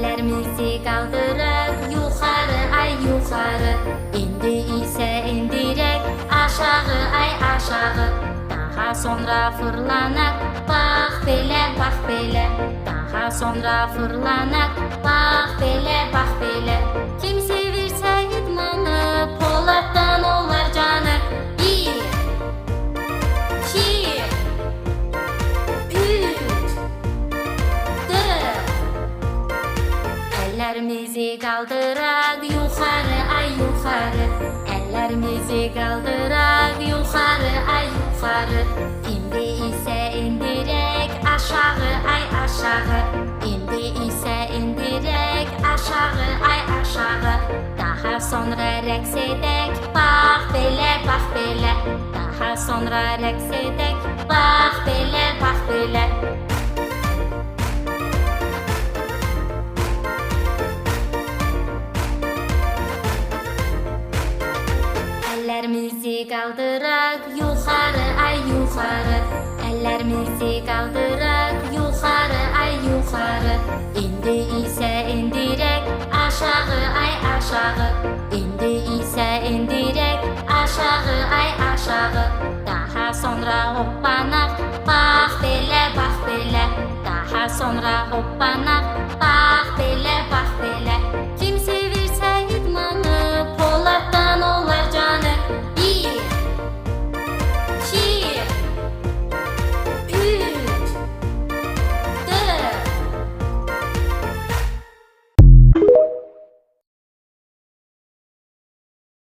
Ellerimizi kaldırıp yukarı ay yukarı. İndi ise indirek aşağı ay aşağı. Daha sonra fırlanak bak bele bak bele. Daha sonra fırlanak bak bele bak bele. Kim sevirse idmanı Polat'tan olar canı. 1 2 3 4. Ellerimizi kaldırak yukarı ay yukarı. Ellerimizi kaldırak yukarı ay yukarı. İndi ise indirek aşağı ay aşağı. İndi ise indirek aşağı ay aşağı. Daha sonra reks edek bak bele bak bele. Daha sonra reks edek bak bele bak bele. Ellerimizi kaldırak yukarı ay yukarı. Ellerimizi kaldırak yukarı ay yukarı. İndi ise indirek aşağı ay aşağı. İndi ise indirek aşağı ay aşağı. Daha sonra hoppanak bak bele bak bele. Daha sonra hoppanak bak